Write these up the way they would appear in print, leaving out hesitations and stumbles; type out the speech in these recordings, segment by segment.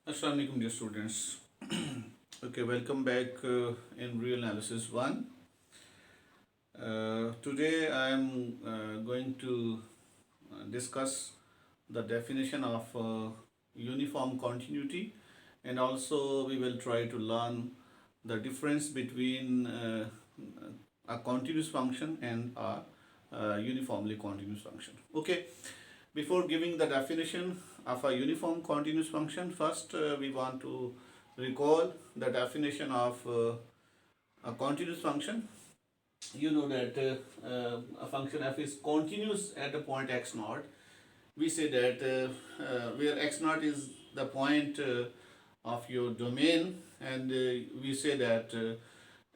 Assalamu alaikum dear students. Okay, welcome back in Real Analysis 1. Today I am going to discuss the definition of uniform continuity, and also we will try to learn the difference between a continuous function and a uniformly continuous function. Okay, before giving the definition of a uniform continuous function, first we want to recall the definition of a continuous function. You know that a function f is continuous at a point x naught. We say that where x naught is the point of your domain, and we say that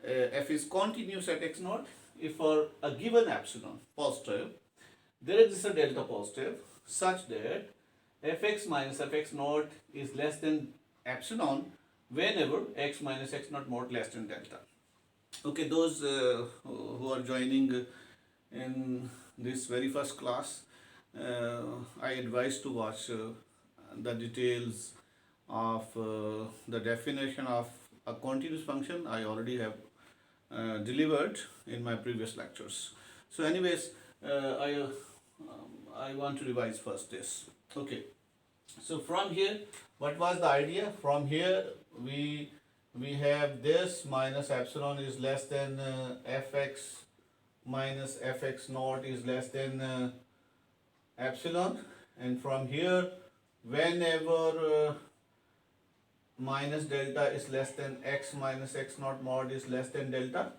f is continuous at x naught if for a given epsilon positive there exists a delta positive such that fx minus fx naught is less than epsilon whenever x minus x naught mod less than delta. Okay, those who are joining in this very first class, I advise to watch the details of the definition of a continuous function. I already have delivered in my previous lectures. So anyways, I want to revise first this. Okay, so from here, what was the idea? From here we have this minus epsilon is less than fx minus fx naught is less than epsilon, and from here whenever minus delta is less than x minus x naught mod is less than delta,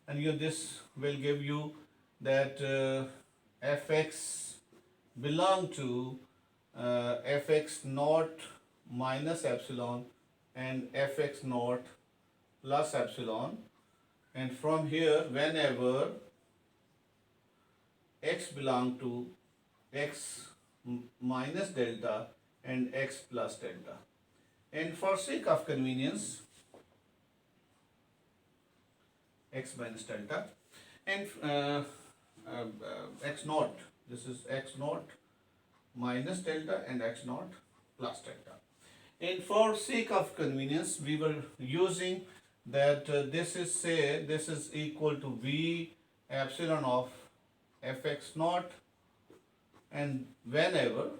and this will give you that fx belong to fx naught minus epsilon and fx naught plus epsilon, and from here whenever x belong to x minus delta and x plus delta, and for sake of convenience x minus delta and x naught, this is x naught minus delta and x naught plus delta. And for sake of convenience we were using that this is equal to v epsilon of fx naught, and whenever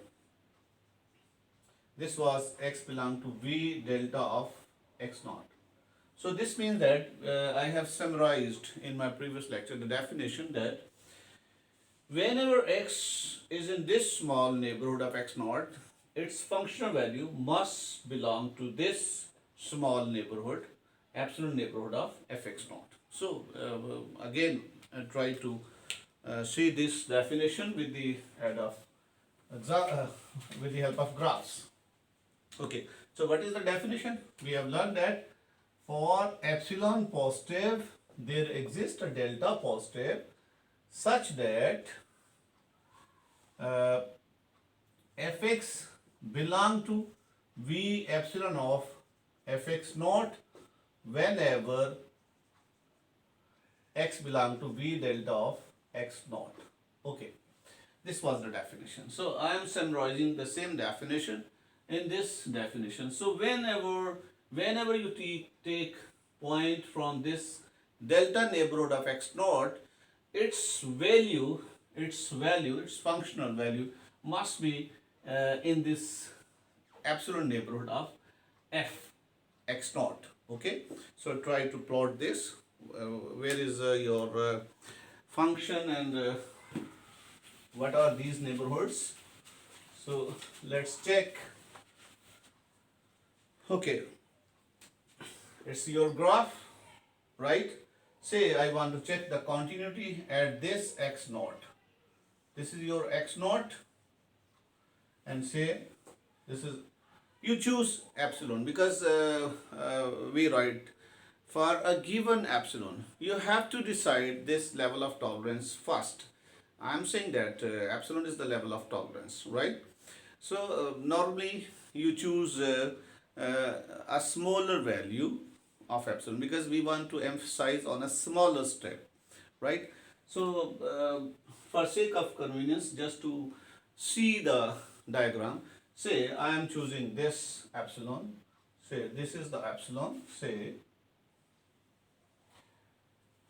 this was x belong to v delta of x naught. So this means that I have summarized in my previous lecture the definition that whenever x is in this small neighborhood of x naught, its functional value must belong to this small neighborhood, epsilon neighborhood of fx naught. So again, try to see this definition with the help of graphs. Okay, so what is the definition? We have learned that for epsilon positive there exists a delta positive such that fx belong to v epsilon of fx naught whenever x belong to v delta of x naught. Okay, this was the definition. So I am summarizing the same definition in this definition. So whenever you take point from this delta neighborhood of x naught, its functional value must be in this epsilon neighborhood of f x naught. Okay, so try to plot this. Where is your function, and what are these neighborhoods? So let's check. Okay, it's your graph, right? Say I want to check the continuity at this x naught. This is your x naught, and say this is, you choose epsilon because we write for a given epsilon you have to decide this level of tolerance first. I am saying that epsilon is the level of tolerance, right? So normally you choose a smaller value of epsilon because we want to emphasize on a smaller step, right? So for sake of convenience, just to see the diagram, say I am choosing this epsilon, say this is the epsilon, say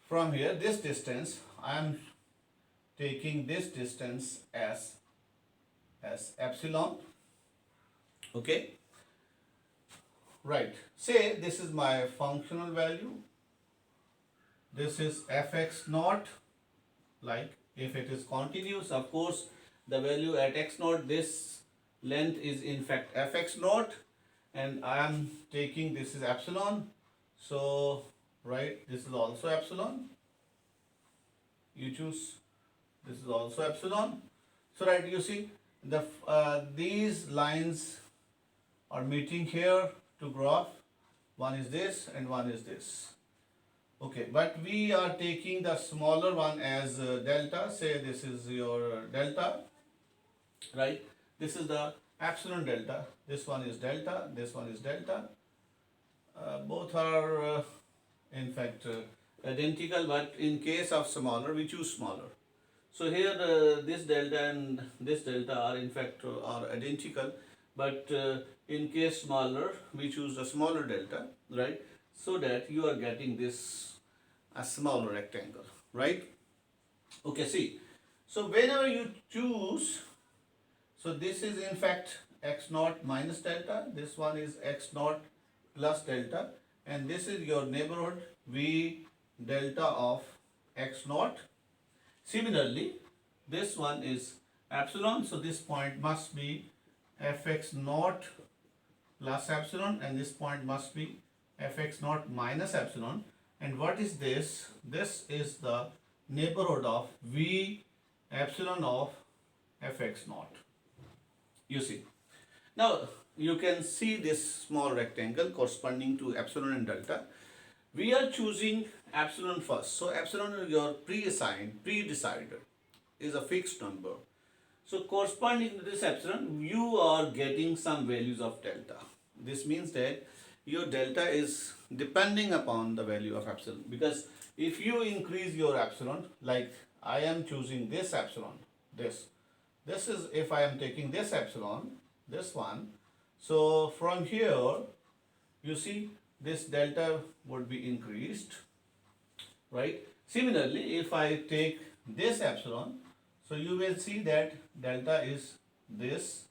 from here this distance I am taking this distance as epsilon, okay, right. Say this is my functional value, this is fx naught. Like if it is continuous, of course the value at x naught, this length is in fact fx naught, and I am taking this is epsilon, so right, this is also epsilon, you choose this is also epsilon. So right, you see the these lines are meeting here to graph, one is this and one is this. Okay, but we are taking the smaller one as delta, say this is your delta, right? This is the epsilon delta, this one is delta, this one is delta. Both are in fact identical, but in case of smaller, we choose smaller. So here this delta and this delta are in fact are identical, but in case smaller, we choose the smaller delta, right? So that you are getting this a smaller rectangle, right? Okay, see, so whenever you choose, so this is in fact x naught minus delta, this one is x naught plus delta, and this is your neighborhood v delta of x naught. Similarly, this one is epsilon, so this point must be fx naught plus epsilon, and this point must be fx naught minus epsilon. And what is this? This is the neighborhood of v epsilon of fx naught. You see. Now, you can see this small rectangle corresponding to epsilon and delta. We are choosing epsilon first. So, epsilon is your pre-decided, is a fixed number. So, corresponding to this epsilon, you are getting some values of delta. This means that your delta is depending upon the value of epsilon, because if you increase your epsilon, like I am choosing this epsilon, this is if I am taking this epsilon, this one, so from here you see this delta would be increased, right? Similarly, if I take this epsilon, so you will see that delta is this.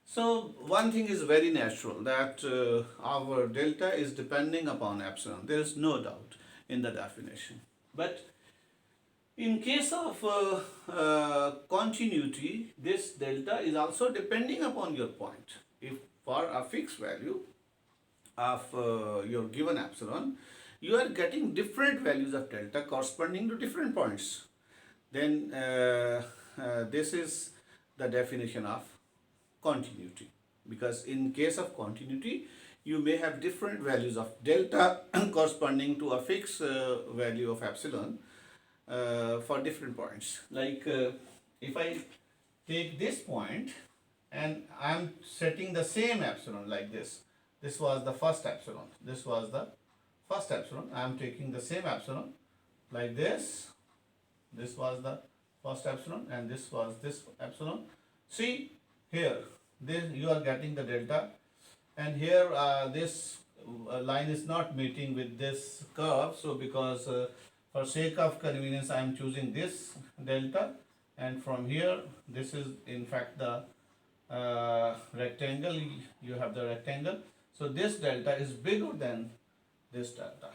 So one thing is very natural, that our delta is depending upon epsilon. There is no doubt in the definition. But in case of continuity, this delta is also depending upon your point. If for a fixed value of your given epsilon, you are getting different values of delta corresponding to different points, then this is the definition of continuity. Because in case of continuity, you may have different values of delta corresponding to a fixed value of epsilon for different points. Like if I take this point and I am setting the same epsilon like this, this was the first epsilon, this was the first epsilon, I am taking the same epsilon like this, this was the first epsilon and this was this epsilon. See here, this you are getting the delta, and here this line is not meeting with this curve, so because for sake of convenience I am choosing this delta, and from here this is in fact the rectangle, you have the rectangle, so this delta is bigger than this delta,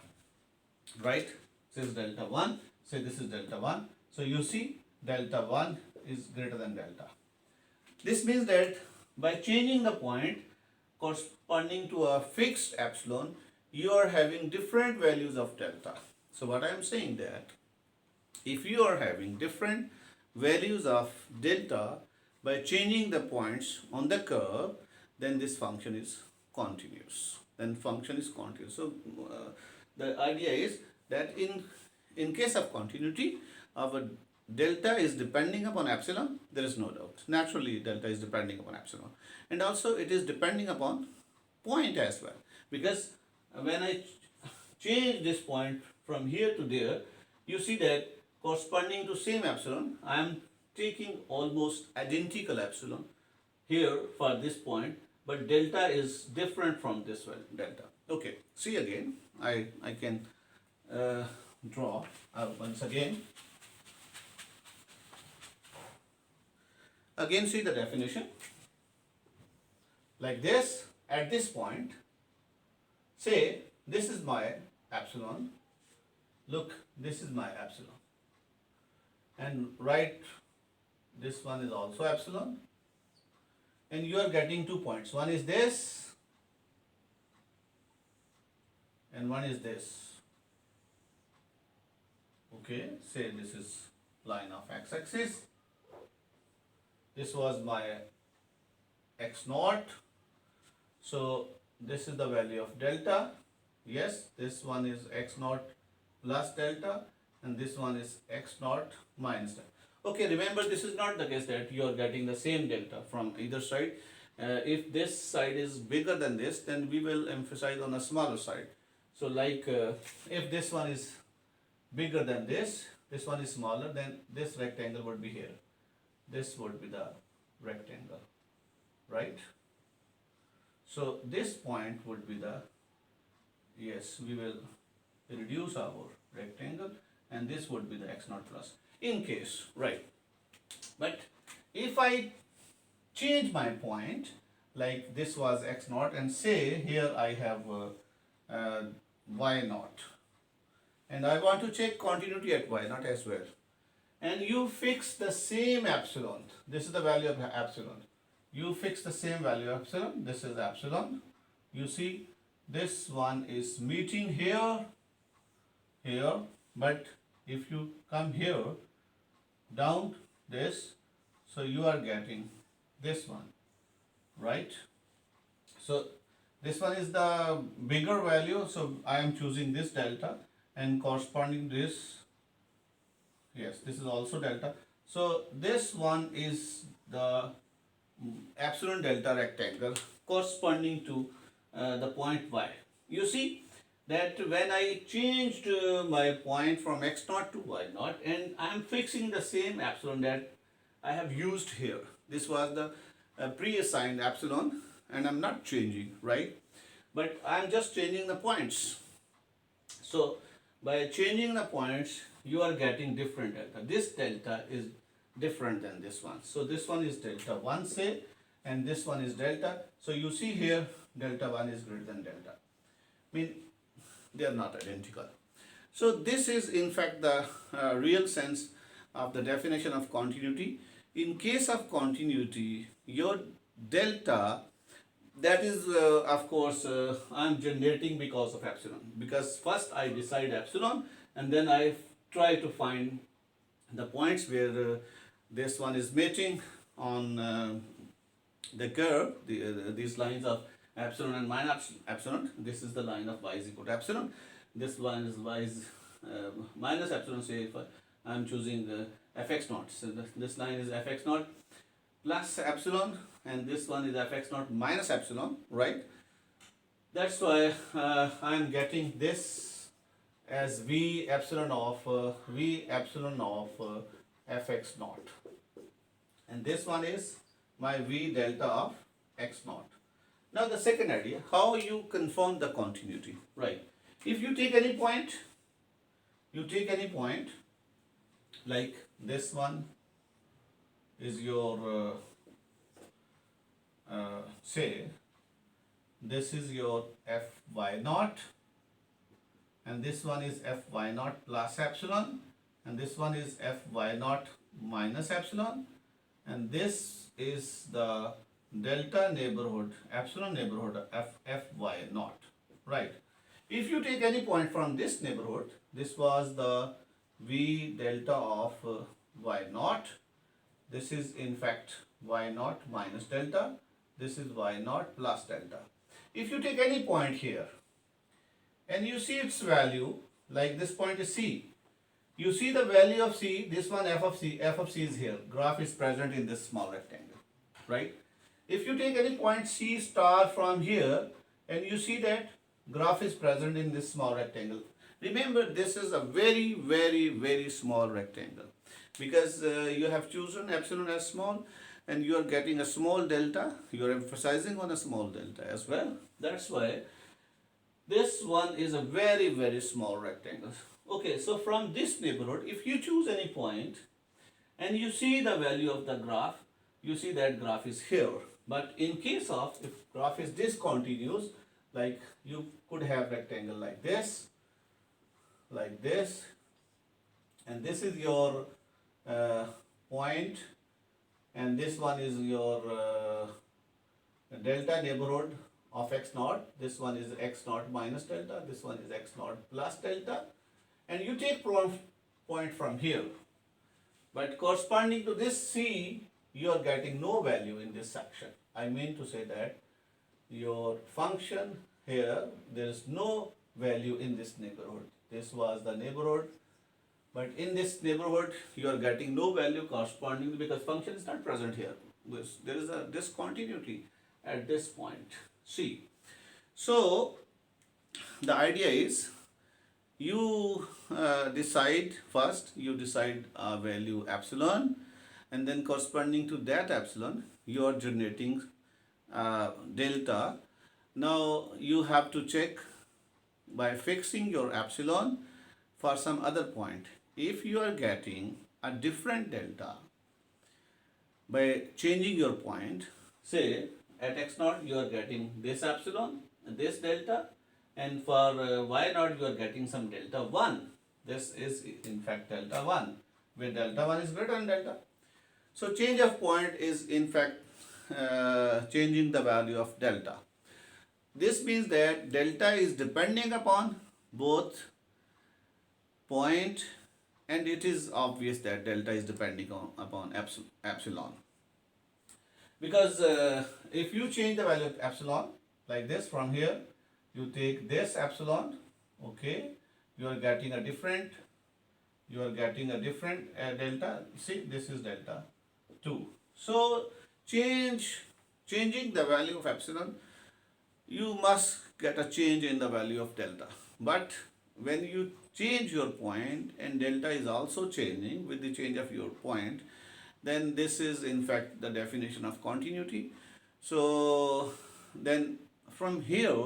right? This is delta 1, say this is delta 1, so you see delta 1 is greater than delta. This means that by changing the point corresponding to a fixed epsilon, you are having different values of delta. So what I am saying that if you are having different values of delta by changing the points on the curve, then this function is continuous. So the idea is that in case of continuity, our delta is depending upon epsilon, there is no doubt. Naturally, delta is depending upon epsilon. And also it is depending upon point as well. Because when I change this point from here to there, you see that corresponding to same epsilon, I am taking almost identical epsilon here for this point, but delta is different from this one, delta. Okay, see again, I can draw once again. Again, see the definition. Like this, at this point, say this is my epsilon. Look, this is my epsilon. And write this one is also epsilon. And you are getting 2 points. One is this, and one is this. Okay, say this is line of x-axis. This was my x naught. So this is the value of delta. Yes, this one is x naught plus delta, and this one is x naught minus delta. Okay, remember this is not the case that you are getting the same delta from either side. If this side is bigger than this, then we will emphasize on a smaller side. So like if this one is bigger than this one is smaller, then this rectangle would be here. This would be the rectangle, right? So this point would be the, yes, we will reduce our rectangle, and this would be the x naught plus. In case, right? But if I change my point, like this was x naught, and say here I have y naught, and I want to check continuity at y naught as well. And you fix the same epsilon. This is the value of epsilon. You fix the same value of epsilon. This is epsilon. You see, this one is meeting here, but if you come here, down this, so you are getting this one, right? So this one is the bigger value, so I am choosing this delta, and corresponding this, yes, this is also delta. So this one is the epsilon delta rectangle corresponding to the point y. You see that when I changed my point from x naught to y naught, and I am fixing the same epsilon that I have used here. This was the pre-assigned epsilon, and I'm not changing, right? But I'm just changing the points. So by changing the points, you are getting different delta. This delta is different than this one. So this one is delta 1, say, and this one is delta. So you see here, delta 1 is greater than delta. I mean, they are not identical. So this is in fact the real sense of the definition of continuity. In case of continuity, your delta, that is of course I'm generating because of epsilon, because first I decide epsilon, and then I try to find the points where this one is meeting on the curve, these lines of epsilon and minus epsilon. This is the line of y is equal to epsilon. This line is y is minus epsilon. Say if I am choosing fx naught, so this line is fx naught plus epsilon, and this one is fx naught minus epsilon, right? That's why I am getting this as v epsilon of fx naught, and this one is my v delta of x naught. Now the second idea, how you confirm the continuity, right? If you take any point, like this one is your say this is your fy naught, and this one is fy naught plus epsilon, and this one is fy naught minus epsilon, and this is the delta neighborhood, epsilon neighborhood of fy naught, right? If you take any point from this neighborhood, this was the v delta of y naught. This is in fact y naught minus delta. This is y naught plus delta. If you take any point here and you see its value, like this point is C, you see the value of C, this one f of C is here. Graph is present in this small rectangle, right? If you take any point C star from here and you see that graph is present in this small rectangle. Remember, this is a very, very, very small rectangle, because you have chosen epsilon as small, and you are getting a small delta, you are emphasizing on a small delta as well. That's why this one is a very, very small rectangle. Okay, so from this neighborhood, if you choose any point and you see the value of the graph, you see that graph is here. But in case of, if graph is discontinuous, like you could have rectangle like this, and this is your point, and this one is your delta neighborhood of x naught. This one is x naught minus delta, this one is x naught plus delta, and you take point from here. But corresponding to this C, you are getting no value in this section. I mean to say that your function here, there is no value in this neighborhood. This was the neighborhood, but in this neighborhood you are getting no value corresponding, because function is not present here. There is a discontinuity at this point C. So the idea is, you decide a value epsilon, and then corresponding to that epsilon you are generating delta. Now you have to check by fixing your epsilon for some other point. If you are getting a different delta by changing your point, say at x naught you are getting this epsilon, this delta, and for y naught you are getting some delta 1. This is in fact delta 1, where delta 1 is greater than delta. So change of point is in fact changing the value of delta. This means that delta is depending upon both point, and it is obvious that delta is depending upon epsilon. Because if you change the value of epsilon like this, from here you take this epsilon, okay, you are getting a different delta. See, this is delta 2. So changing the value of epsilon, you must get a change in the value of delta. But when you change your point and delta is also changing with the change of your point, then this is in fact the definition of continuity. So then from here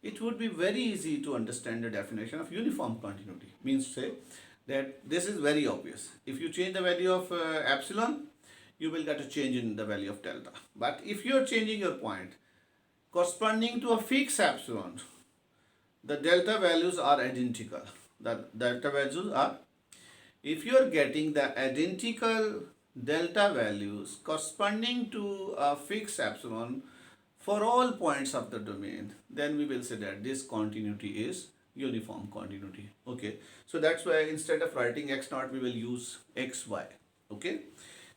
it would be very easy to understand the definition of uniform continuity. Means to say that this is very obvious. If you change the value of epsilon, you will get a change in the value of delta. But if you are changing your point corresponding to a fixed epsilon, the delta values are identical. The delta values are, if you are getting the identical delta values corresponding to a fixed epsilon for all points of the domain, then we will say that this continuity is uniform continuity. Okay, so that's why instead of writing x naught, we will use xy. Okay,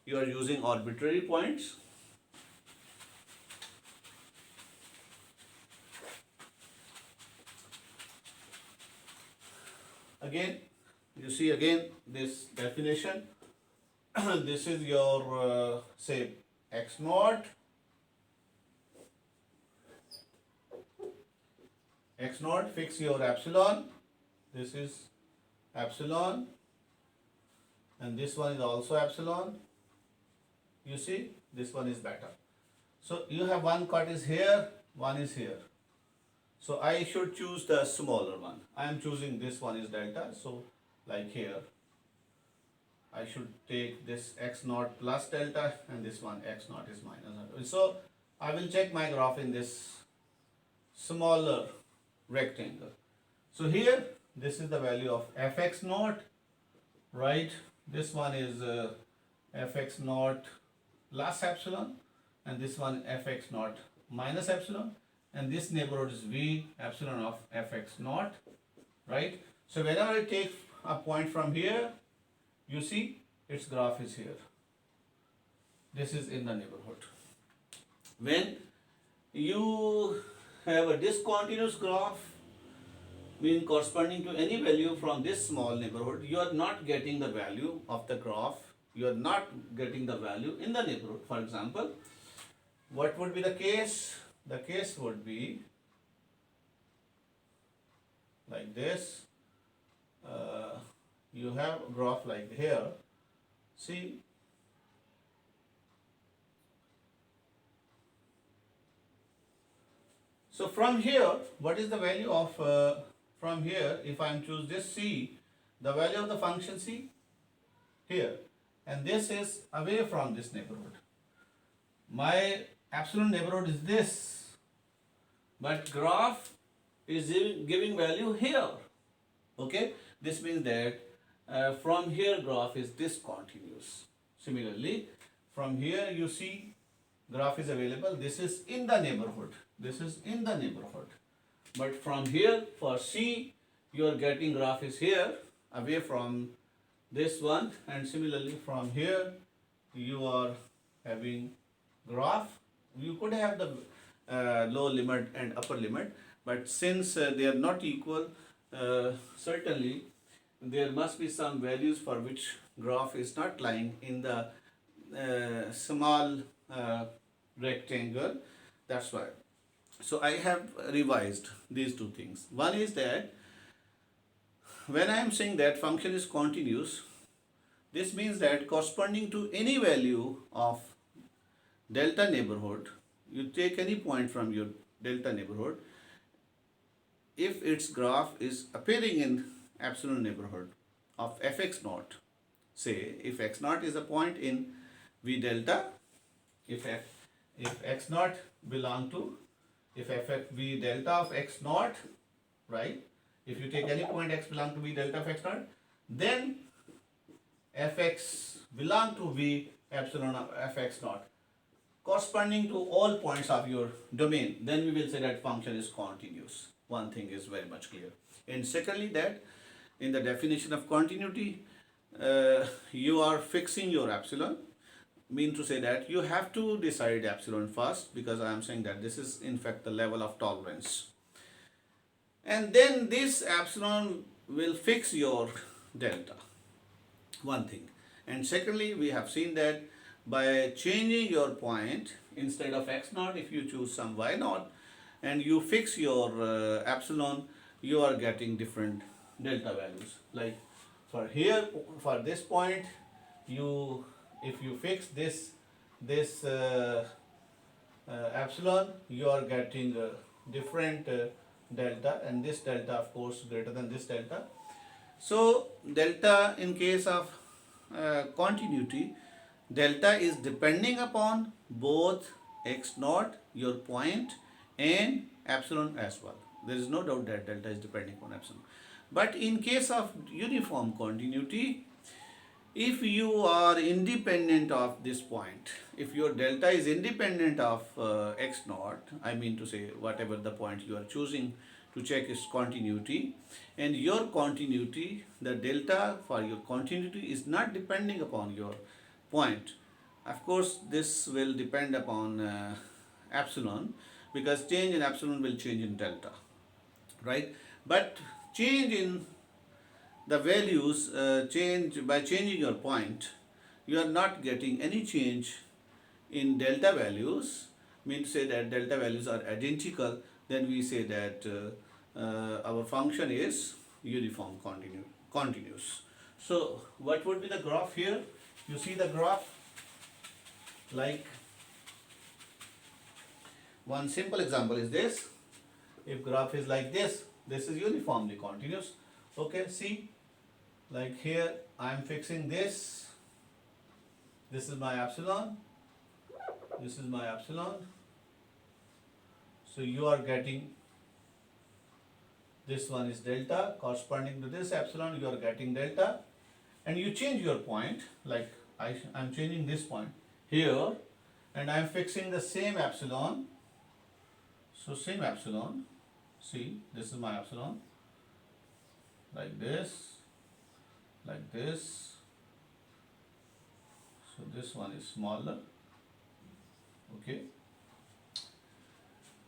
you are using arbitrary points. Again, you see again this definition. This is your say x naught, fix your epsilon. This is epsilon, and this one is also epsilon. You see, this one is better. So you have one cut is here, one is here. So I should choose the smaller one. I am choosing this one is delta. So like here, I should take this x naught plus delta, and this one x naught is minus delta. So I will check my graph in this smaller rectangle. So here, this is the value of fx naught, right? This one is fx naught plus epsilon, and this one fx naught minus epsilon, and this neighborhood is v epsilon of fx naught, right? So whenever I take a point from here, you see its graph is here. This is in the neighborhood. When you have a discontinuous graph, mean corresponding to any value from this small neighborhood, you are not getting the value of the graph. You are not getting the value in the neighborhood. For example, what would be the case? The case would be like this. You have a graph like here. See, So from here, what is the value of, from here, if I am choose this C, the value of the function C here, and this is away from this neighborhood. My epsilon neighborhood is this, but graph is giving value here. Okay, this means that from here graph is discontinuous. Similarly, from here you see graph is available. This is in the neighborhood. This is in the neighborhood. But from here for C, you are getting graph is here away from this one, and similarly from here you are having graph. You could have the lower limit and upper limit, but since they are not equal, certainly there must be some values for which graph is not lying in the small rectangle. That's why. So I have revised these two things. One is that when I am saying that function is continuous, this means that corresponding to any value of delta neighborhood, you take any point from your delta neighborhood, if its graph is appearing in epsilon neighborhood of fx naught, say if x naught is a point in v delta, if x naught belong to, if v delta of x naught, right, if you take any point x belong to v delta of x naught, then fx belong to v epsilon of fx naught corresponding to all points of your domain, then we will say that function is continuous. One thing is very much clear. And secondly, that in the definition of continuity, you are fixing your epsilon, mean to say that you have to decide epsilon first, because I am saying that this is in fact the level of tolerance. And then this epsilon will fix your delta. One thing. And secondly, we have seen that by changing your point, instead of x naught, if you choose some y naught and you fix your epsilon, you are getting different delta values. Like for here, for this point, if you fix this epsilon, you are getting different delta, and this delta of course greater than this delta. So delta in case of continuity, delta is depending upon both x naught, your point, and epsilon as well. There is no doubt that delta is depending upon epsilon. But in case of uniform continuity, if you are independent of this point, if your delta is independent of x naught, I mean to say whatever the point you are choosing to check its continuity, and your continuity, the delta for your continuity is not depending upon your point. Of course, this will depend upon epsilon, because change in epsilon will change in delta, right? But change in the values, by changing your point, you are not getting any change in delta values, mean to say that delta values are identical, then we say that our function is uniform continuous. So what would be the graph here? You see the graph, like one simple example is this. If graph is like this is uniformly continuous. Okay, see, like here I am fixing this. This is my epsilon. This is my epsilon. So you are getting, this one is delta, corresponding to this epsilon you are getting delta, and you change your point, like I am changing this point here, and I am fixing the same epsilon. So same epsilon, see, this is my epsilon, like this, like this. So this one is smaller. Okay.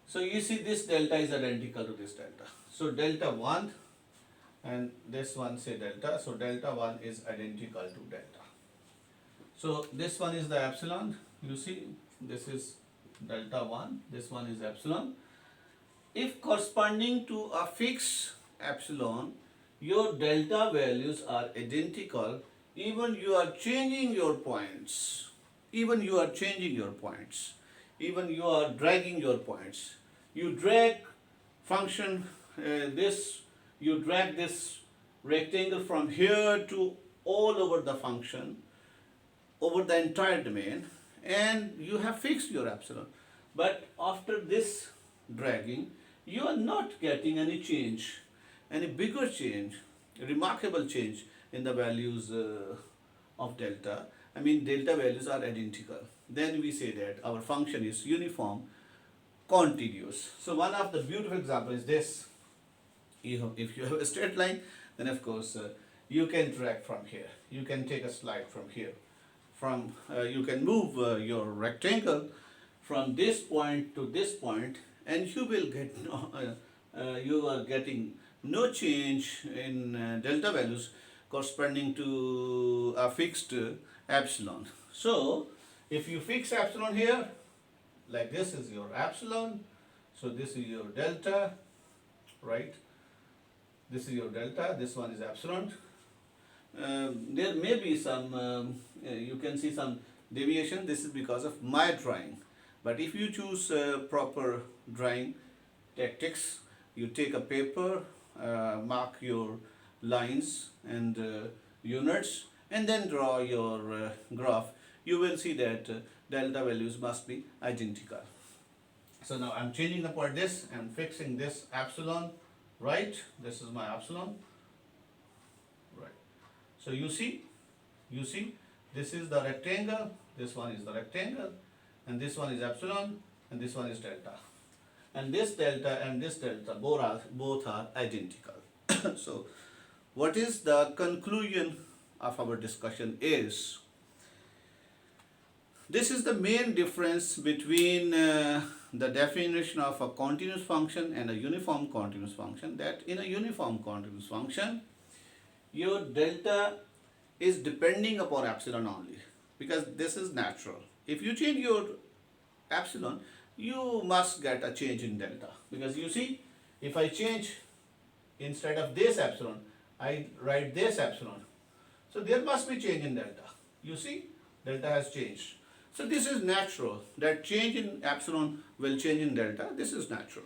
So you see this delta is identical to this delta. So delta 1 and this one say delta. So delta 1 is identical to delta. So this one is the epsilon. You see this is delta 1. This one is epsilon. If corresponding to a fixed epsilon, your delta values are identical, even you are changing your points, even you are changing your points, even you are dragging your points, you drag function this, you drag this rectangle from here to all over the function, over the entire domain, and you have fixed your epsilon. But after this dragging, you are not getting any change, any bigger change, remarkable change in the values of delta. I mean, delta values are identical. Then we say that our function is uniform, continuous. So one of the beautiful example is this. If you have a straight line, then of course you can drag from here. You can take a slide from here. You can move your rectangle from this point to this point, and you will get you are getting no change in delta values corresponding to a fixed epsilon. So if you fix epsilon here, like this is your epsilon, so this is your delta, right? This is your delta, this one is epsilon. There may be some, you can see some deviation. This is because of my drawing. But if you choose proper drawing tactics, you take a paper, mark your lines and units, and then draw your graph. You will see that delta values must be identical. So now I'm changing upon this and fixing this epsilon, right? This is my epsilon, right? So you see, this is the rectangle, this one is the rectangle, and this one is epsilon, and this one is delta. And this delta, both are identical. So what is the conclusion of our discussion is, this is the main difference between the definition of a continuous function and a uniform continuous function, that in a uniform continuous function, your delta is depending upon epsilon only, because this is natural. If you change your epsilon, you must get a change in delta, because you see, if I change, instead of this epsilon, I write this epsilon, so there must be change in delta. You see, delta has changed. So this is natural, that change in epsilon will change in delta. This is natural.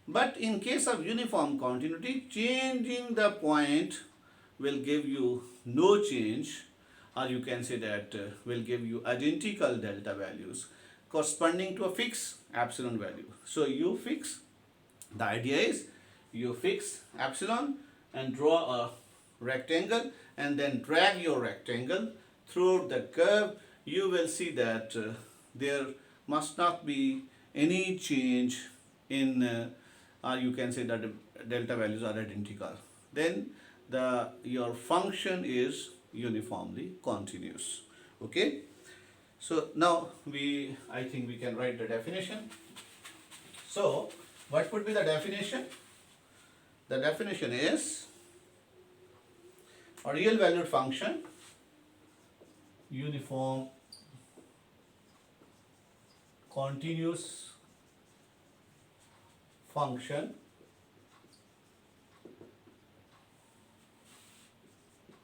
But in case of uniform continuity, changing the point will give you no change, or you can say that will give you identical delta values corresponding to a fixed epsilon value. So you fix, the idea is you fix epsilon and draw a rectangle and then drag your rectangle through the curve. You will see that there must not be any change in, or you can say that the delta values are identical. Then your function is uniformly continuous. Okay. So now I think we can write the definition. So what would be the definition? The definition is a real valued function, uniform continuous function,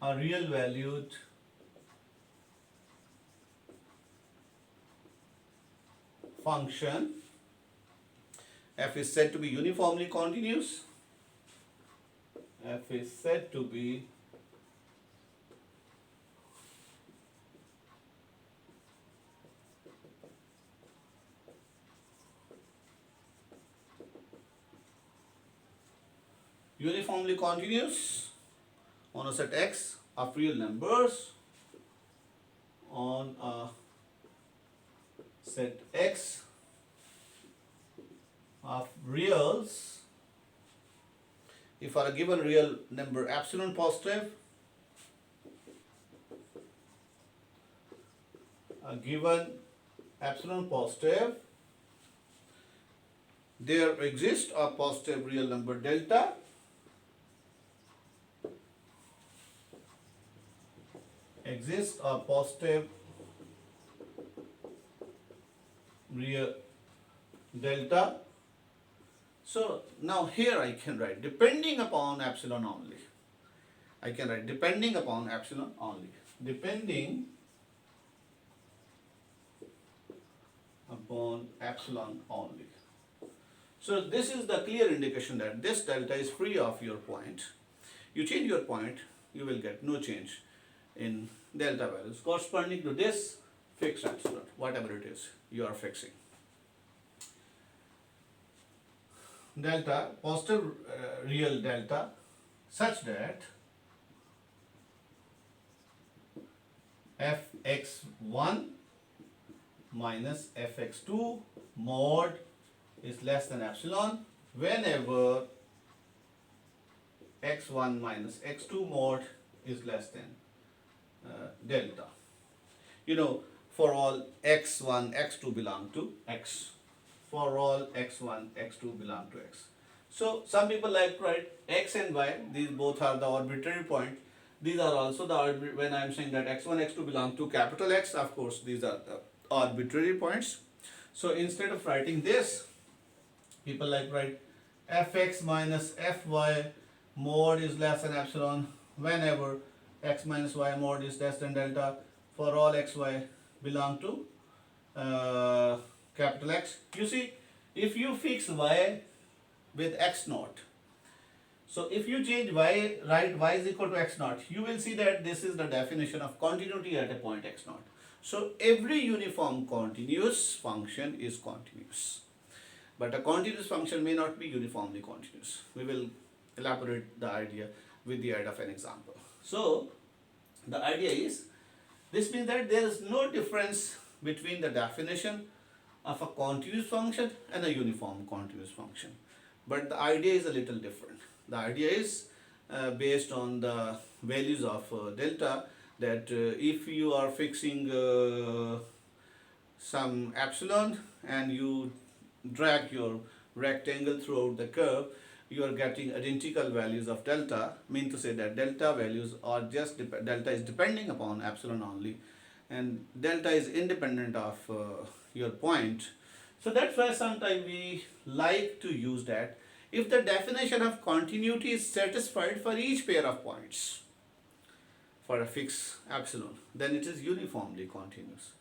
a real valued function. F is said to be uniformly continuous. F is said to be uniformly continuous on a set X of real numbers, on a set X of reals. If for a given real number epsilon positive, a given epsilon positive, there exists a positive real number delta, exists a positive real delta. So now here I can write depending upon epsilon only. I can write depending upon epsilon only. Depending upon epsilon only. So this is the clear indication that this delta is free of your point. You change your point, you will get no change in delta values corresponding to this fixed epsilon, whatever it is you are fixing. Delta, positive real delta, such that fx1 minus fx2 mod is less than epsilon whenever x1 minus x2 mod is less than delta. You know, for all x1, x2 belong to x. For all x1, x2 belong to x. So some people like to write x and y, these both are the arbitrary points. These are also the when I am saying that x1, x2 belong to capital X, of course these are the arbitrary points. So instead of writing this, people like to write fx minus fy mod is less than epsilon whenever x minus y mod is less than delta for all xy belong to capital X. You see, if you fix y with x naught, so if you change y, write y is equal to x naught, you will see that this is the definition of continuity at a point x naught. So every uniform continuous function is continuous. But a continuous function may not be uniformly continuous. We will elaborate the idea with the aid of an example. So the idea is, this means that there is no difference between the definition of a continuous function and a uniform continuous function. But the idea is a little different. The idea is based on the values of delta, that if you are fixing some epsilon and you drag your rectangle throughout the curve, you are getting identical values of delta, mean to say that delta values are just delta is depending upon epsilon only, and delta is independent of your point. So that's why sometimes we like to use that if the definition of continuity is satisfied for each pair of points for a fixed epsilon, then it is uniformly continuous.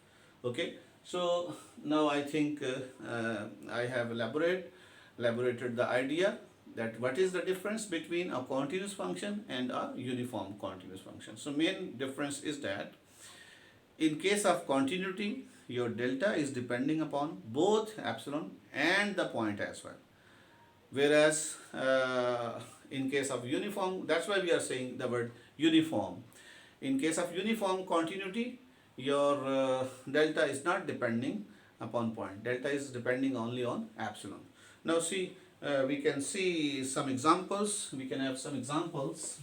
Okay, so now I think I have elaborated the idea that what is the difference between a continuous function and a uniform continuous function. So main difference is that in case of continuity, your delta is depending upon both epsilon and the point as well. Whereas in case of uniform, that's why we are saying the word uniform. In case of uniform continuity, your delta is not depending upon point. Delta is depending only on epsilon. Now see, we can see some examples. We can have some examples.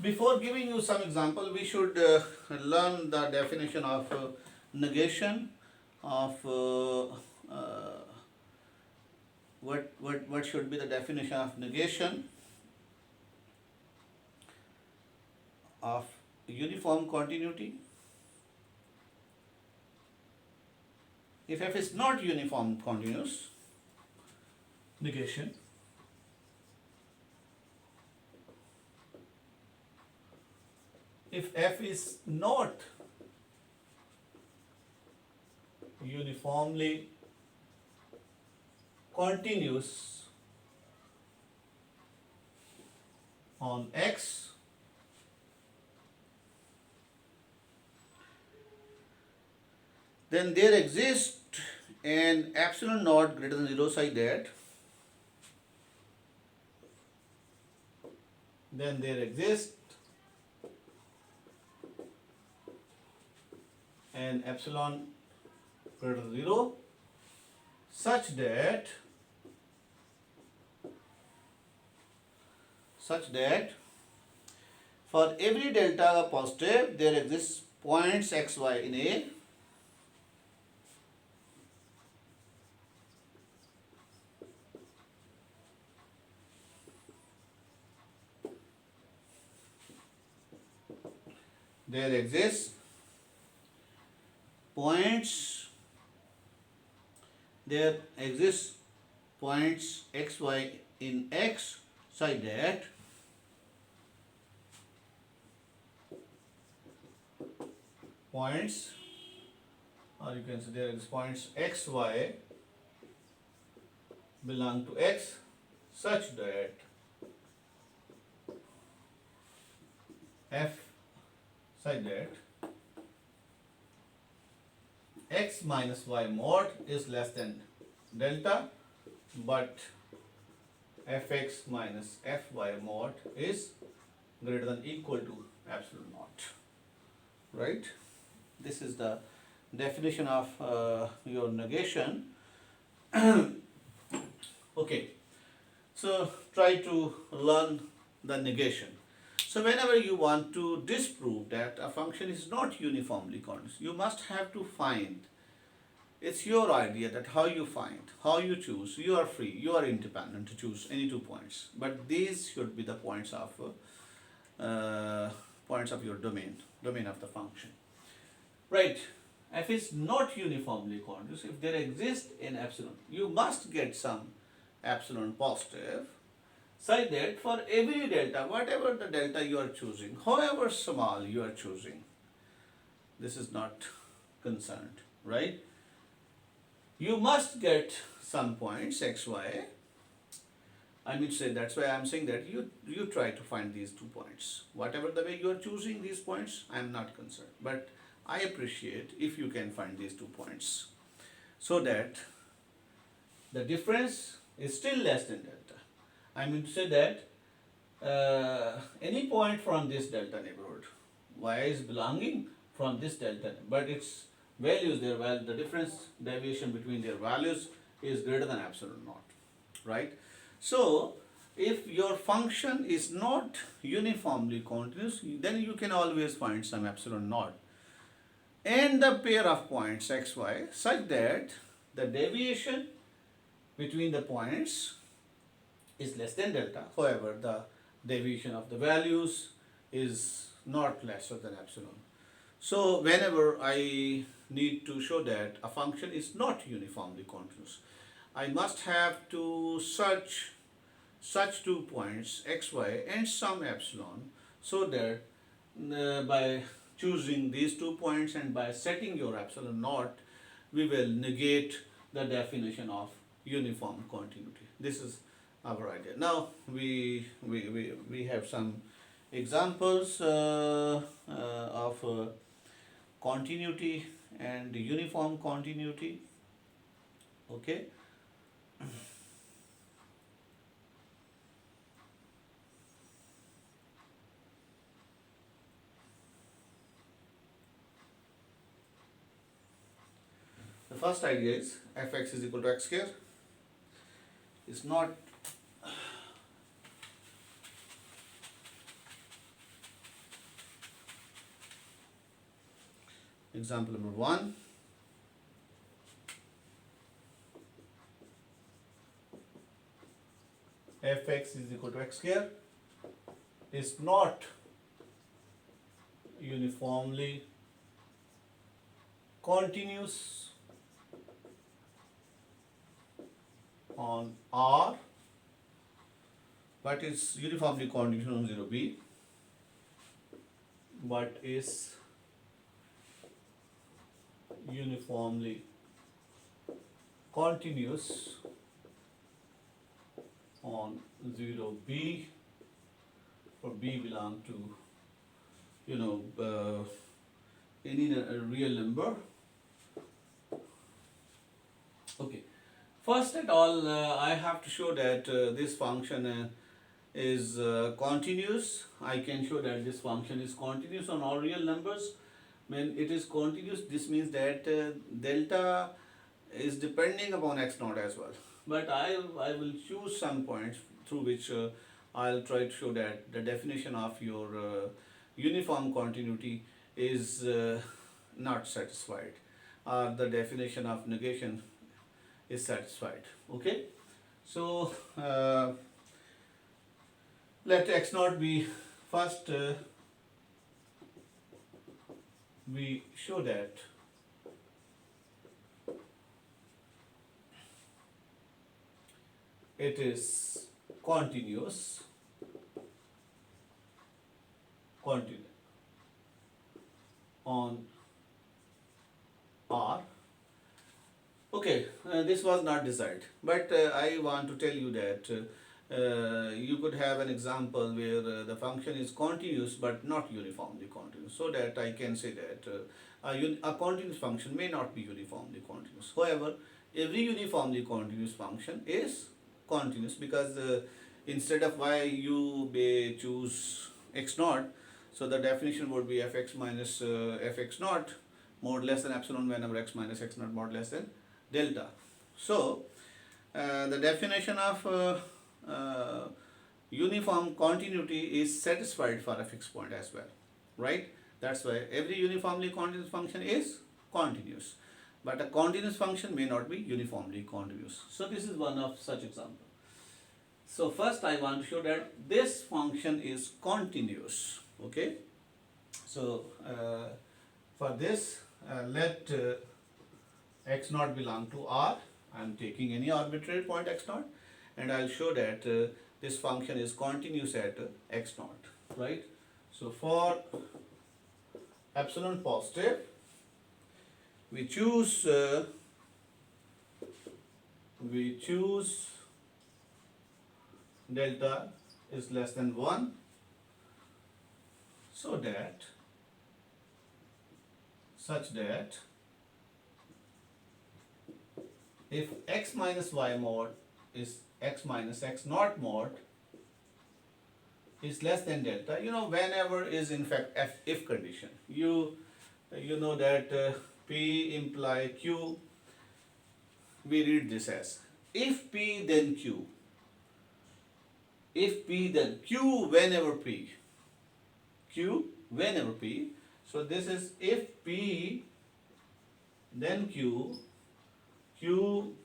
Before giving you some example, we should learn the definition of negation, of what should be the definition of negation of uniform continuity. If f is not uniform continuous, negation. If f is not uniformly continuous on X, then there exists an epsilon naught greater than 0 such that then there exists an epsilon greater than 0 such that for every delta positive there exists points xy in A there exists points xy in X such that points or you can say there is points x, y belong to x such that f such that x minus y mod is less than delta, but fx minus fy mod is greater than equal to epsilon naught, right? This is the definition of your negation. Okay, so try to learn the negation. So whenever you want to disprove that a function is not uniformly continuous, you must have to find, it's your idea that how you find, how you choose, you are free, you are independent to choose any 2 points, but these should be the points of your domain of the function, right? F is not uniformly continuous. If there exists an epsilon, you must get some epsilon positive, such that for every delta, whatever the delta you are choosing, however small you are choosing, this is not concerned, right? You must get some points x, y. I mean to say, that's why I am saying that you try to find these 2 points. Whatever the way you are choosing these points, I am not concerned. But I appreciate if you can find these 2 points, so that the difference is still less than delta. I mean to say that any point from this delta neighborhood, y is belonging from this delta, but its values, the difference deviation between their values is greater than epsilon naught, right? So if your function is not uniformly continuous, then you can always find some epsilon naught and the pair of points x, y such that the deviation between the points is less than delta. However, the deviation of the values is not lesser than epsilon. So whenever I need to show that a function is not uniformly continuous, I must have to search such 2 points x, y and some epsilon, so that by choosing these 2 points and by setting your epsilon naught, we will negate the definition of uniform continuity. This is our idea. Now we have some examples of continuity and uniform continuity. Okay. The first idea is fx is equal to x square. It's not example number 1. Fx is equal to x square is not uniformly continuous on R, but is uniformly continuous on 0b, but is uniformly continuous on 0b for b belong to any real number. Okay, first at all I have to show that this function is continuous. I can show that this function is continuous on all real numbers. When it is continuous, this means that delta is depending upon x naught as well. But I will choose some points through which I'll try to show that the definition of your uniform continuity is not satisfied, or the definition of negation is satisfied. Okay, so let x naught be first. We show that it is continuous on R this was not desired, but I want to tell you that you could have an example where the function is continuous but not uniformly continuous, so that I can say that a continuous function may not be uniformly continuous. However, every uniformly continuous function is continuous, because instead of y you may choose x naught, so the definition would be fx minus fx naught mod less than epsilon whenever x minus x naught mod less than delta. So the definition of uniform continuity is satisfied for a fixed point as well, right? That's why every uniformly continuous function is continuous, but a continuous function may not be uniformly continuous. So this is one of such example. So first I want to show that this function is continuous. Okay. So for this, let x naught belong to R. I am taking any arbitrary point x naught, and I'll show that this function is continuous at x naught, right? So for epsilon positive, we choose delta is less than 1, so that such that if x minus y mod is x minus x naught mod is less than delta, whenever is in fact if condition, you know that p imply q, we read this as if p then q, if p then q whenever p, q whenever p. So this is if p then q, q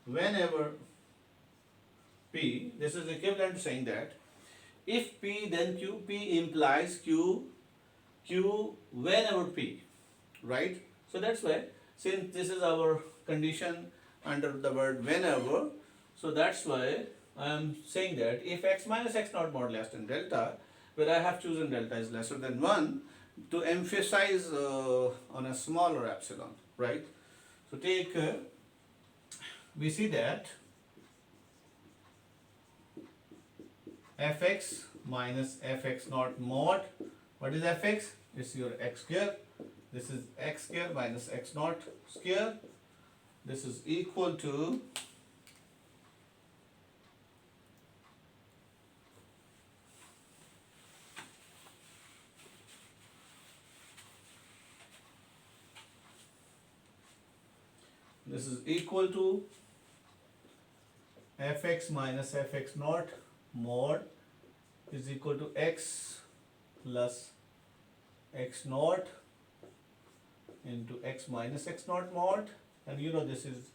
whenever p. This is equivalent to saying that if p then q, p implies q, q whenever p, right? So that's why, since this is our condition under the word whenever, so that's why I am saying that if x minus x naught mod less than delta, where I have chosen delta is lesser than 1 to emphasize on a smaller epsilon, right? So take, we see that fx minus fx naught mod, what is fx? It's your x square. This is x square minus x naught square. This is equal to fx minus fx naught mod is equal to x plus x naught into x minus x naught mod, and this is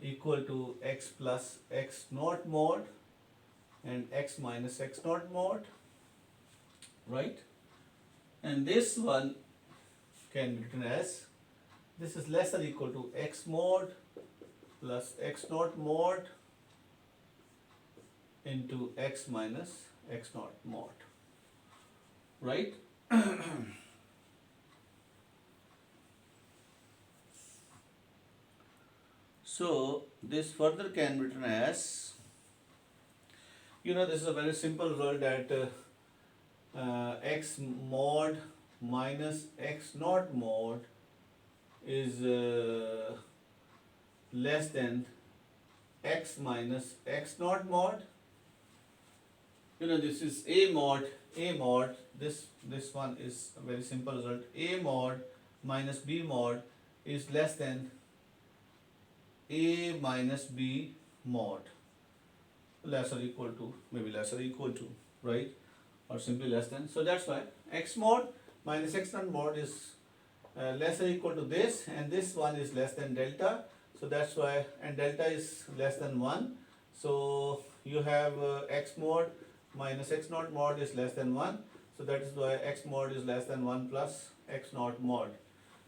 equal to x plus x naught mod and x minus x naught mod, right? And this one can be written as, this is less than or equal to x mod plus x naught mod into x minus x naught mod, right? So this further can be written as, this is a very simple result that x mod minus x naught mod is less than x minus x naught mod. This is a mod, this one is a very simple result, a mod minus b mod is less than a minus b mod, lesser equal to, maybe lesser equal to, right? Or simply less than. So that's why x mod minus x naught mod is lesser equal to this, and this one is less than delta. So that's why, and delta is less than 1. So you have x mod minus x naught mod is less than 1. So that is why x mod is less than 1 plus x naught mod.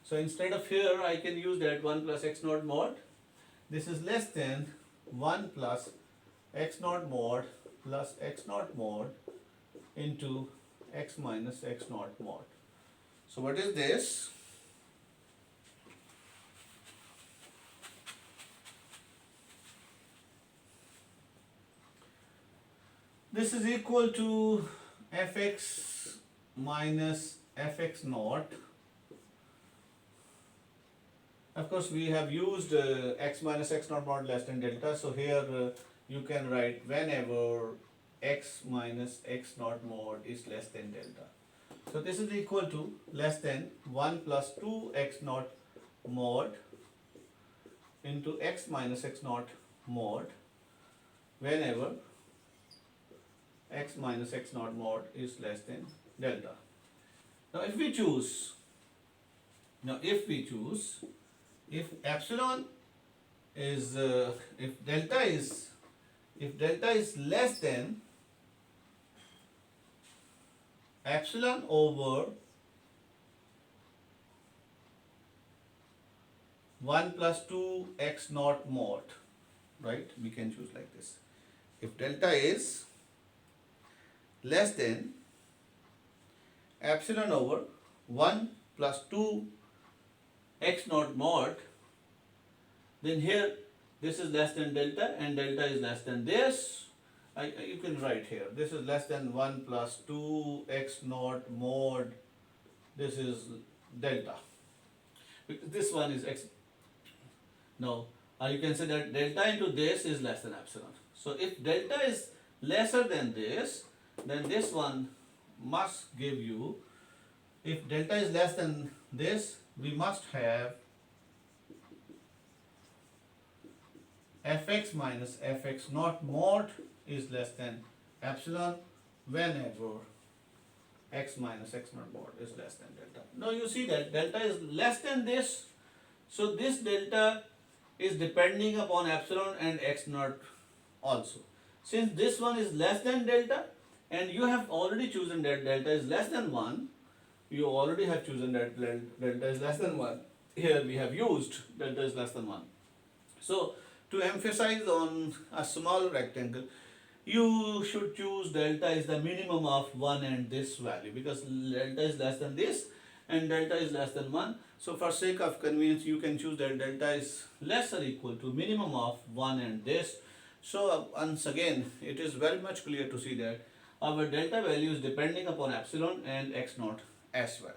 So instead of here, I can use that 1 plus x naught mod. This is less than 1 plus x naught mod plus x naught mod into x minus x naught mod. So what is this? is equal to fx minus fx naught. Of course, we have used x minus x naught mod less than delta. So here you can write whenever x minus x naught mod is less than delta. So this is equal to less than 1 plus 2 x naught mod into x minus x naught mod whenever x minus x naught mod is less than delta. Now if we choose, if epsilon is if delta is less than epsilon over 1 plus 2 x naught mod, right? We can choose like this. If delta is less than epsilon over 1 plus 2 x naught mod, then here this is less than delta and delta is less than this. You can write here, this is less than 1 plus 2 x naught mod, this is delta. This one is x. No, you can say that delta into this is less than epsilon. So if delta is lesser than this, then this one must give you, if delta is less than this, we must have fx minus fx naught mod is less than epsilon whenever x minus x naught mod is less than delta. Now you see that delta is less than this, so this delta is depending upon epsilon and x naught also. Since this one is less than delta and you have already chosen that delta is less than 1, you already have chosen that delta is less than 1. Here we have used delta is less than 1. So to emphasize on a small rectangle, you should choose delta is the minimum of 1 and this value, because delta is less than this and delta is less than 1. So for sake of convenience, you can choose that delta is less or equal to minimum of 1 and this. So once again, it is very much clear to see that our delta value is depending upon epsilon and x naught as well,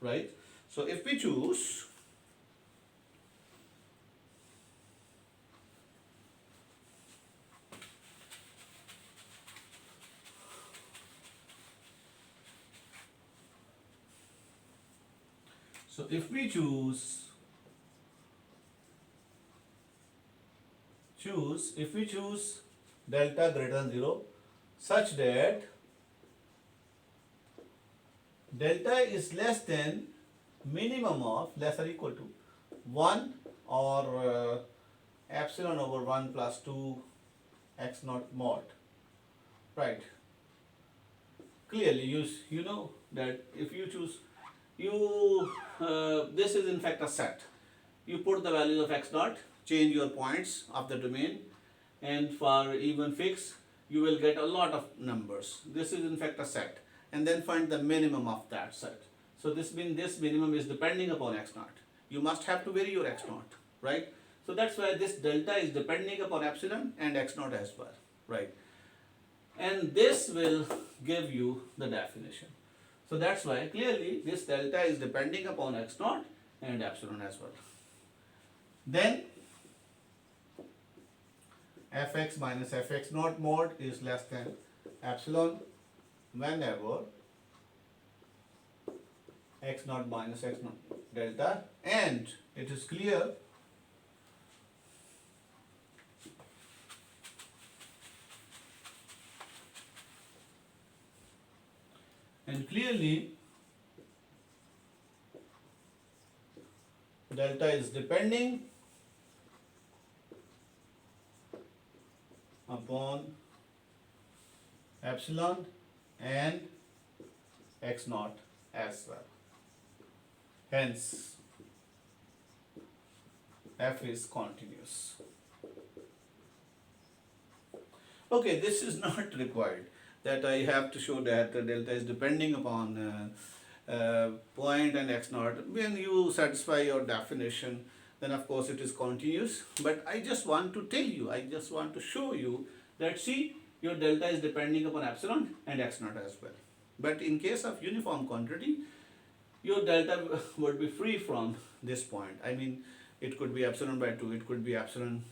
right? So if we choose if we choose delta greater than 0 such that delta is less than minimum of less or equal to 1 or epsilon over 1 plus 2 x naught mod, right? Clearly you know that if you choose this is in fact a set. You put the values of x naught, change your points of the domain, and for even fix you will get a lot of numbers. This is in fact a set, and then find the minimum of that set. So this means this minimum is depending upon x naught. You must have to vary your x naught, right? So that's why this delta is depending upon epsilon and x naught as well, right? And this will give you the definition. So that's why clearly this delta is depending upon x naught and epsilon as well. Then fx minus fx naught mod is less than epsilon whenever x naught minus x naught delta, and it is clear clearly delta is depending upon epsilon and x naught as well. Hence f is continuous. Okay, this is not required that I have to show that delta is depending upon point and x naught. When you satisfy your definition, then of course it is continuous. But I just want to tell you, I just want to show you that see, your delta is depending upon epsilon and x naught as well. But in case of uniform quantity, your delta would be free from this point. I mean, it could be epsilon by 2, it could be epsilon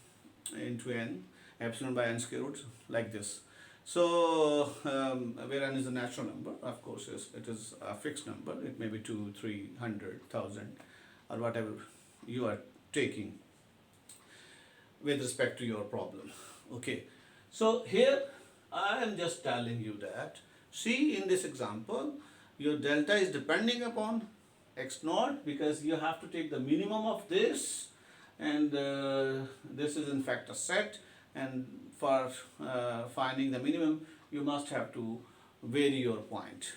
into n, epsilon by n square root, like this. So, where n is a natural number, of course, it is a fixed number. It may be 2, 300, 1000, or whatever you are taking with respect to your problem. Okay, so here I am just telling you that, see, in this example, your delta is depending upon x naught, because you have to take the minimum of this, and this is in fact a set, and for finding the minimum you must have to vary your point.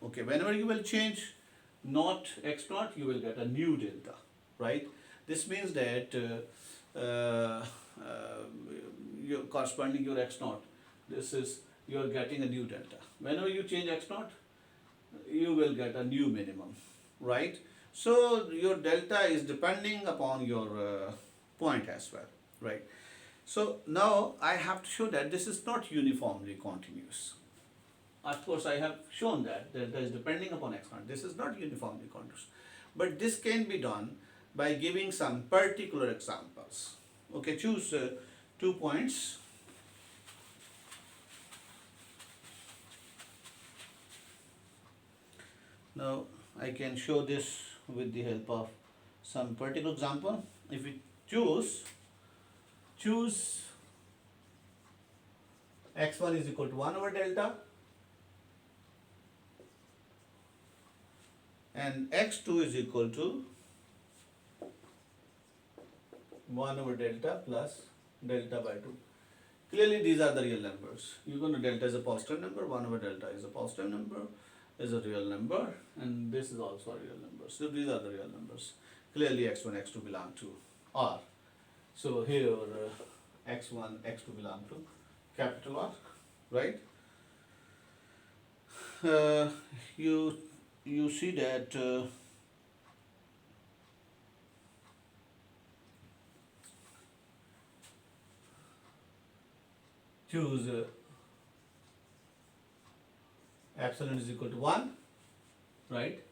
Okay, whenever you will change not x naught, you will get a new delta, right? This means that your corresponding your x naught, this is, you are getting a new delta. Whenever you change x naught, you will get a new minimum, right? So your delta is depending upon your point as well, right? So now I have to show that this is not uniformly continuous. Of course, I have shown that delta is depending upon x naught. This is not uniformly continuous, but this can be done by giving some particular examples. Okay, choose 2 points. Now I can show this with the help of some particular example. If we choose x1 is equal to 1 over delta and x2 is equal to 1 over delta plus delta by 2. Clearly these are the real numbers. You're going to delta is a positive number, 1 over delta is a positive number, is a real number, and this is also a real number. So these are the real numbers. Clearly x1, x2 belong to R. So here x1, x2 belong to capital R, right? You see that choose epsilon is equal to 1, right?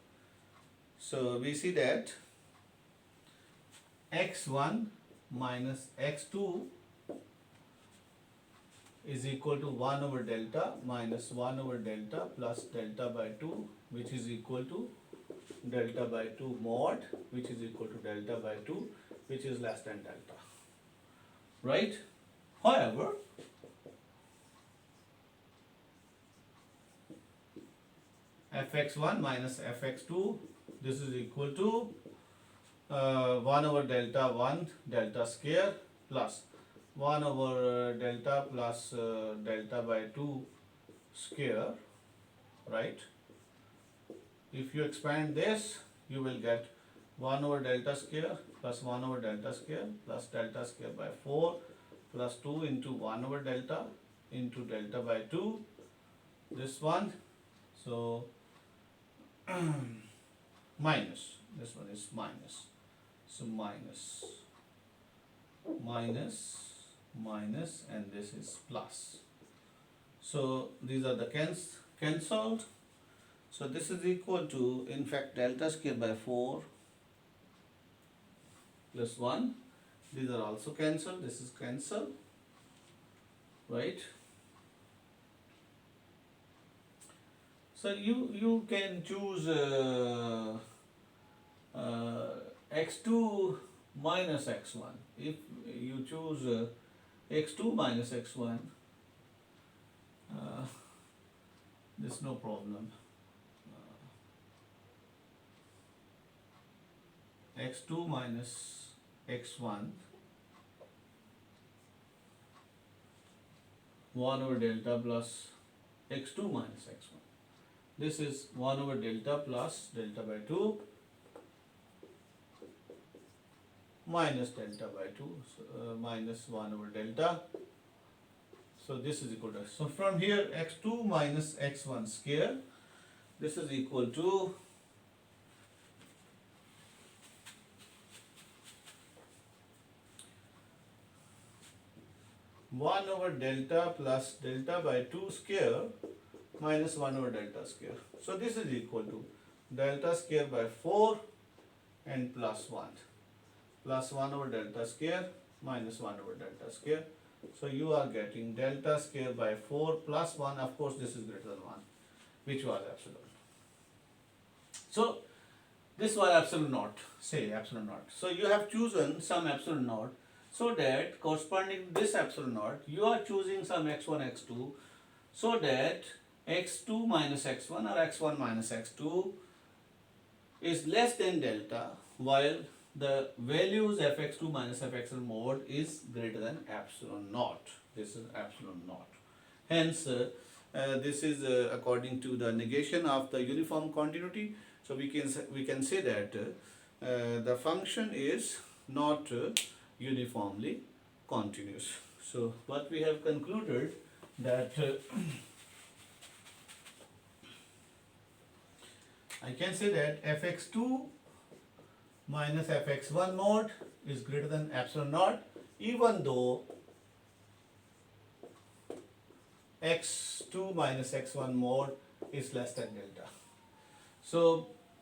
So we see that x1 minus x2 is equal to 1 over delta minus 1 over delta plus delta by 2, which is equal to delta by 2 mod, which is equal to delta by 2, which is less than delta, right? However, fx1 minus fx2, this is equal to 1 over delta 1 delta square plus 1 over delta plus delta by 2 square, right? If you expand this, you will get 1 over delta square plus 1 over delta square plus delta square by 4 plus 2 into 1 over delta into delta by 2, this one. So minus, this one is minus, so minus, minus, and this is plus. So these are the cancelled. So this is equal to, in fact, delta square by 4 plus 1. These are also cancelled. This is cancelled, right? So you can choose x2 minus x1. If you choose x2 minus x1, there's no problem. X2 minus x1, 1 over delta plus x2 minus x1. This is 1 over delta plus delta by 2 minus delta by 2, so, minus 1 over delta. So this is equal to, so from here x2 minus x1 square, this is equal to 1 over delta plus delta by 2 square minus 1 over delta square. So this is equal to delta square by 4 and plus 1. Plus 1 over delta square minus 1 over delta square. So you are getting delta square by 4 plus 1. Of course this is greater than 1, which was epsilon. So this was epsilon naught, say epsilon naught. So you have chosen some epsilon naught, so that corresponding to this epsilon naught, you are choosing some x1, x2, so that x2 minus x1 or x1 minus x2 is less than delta, while the values fx2 minus fxl mod is greater than epsilon naught. This is epsilon naught. Hence, this is according to the negation of the uniform continuity. So we can say that the function is not uniformly continuous. So what we have concluded that I can say that fx2 minus fx1 mod is greater than epsilon naught, even though x2 minus x1 mod is less than delta. So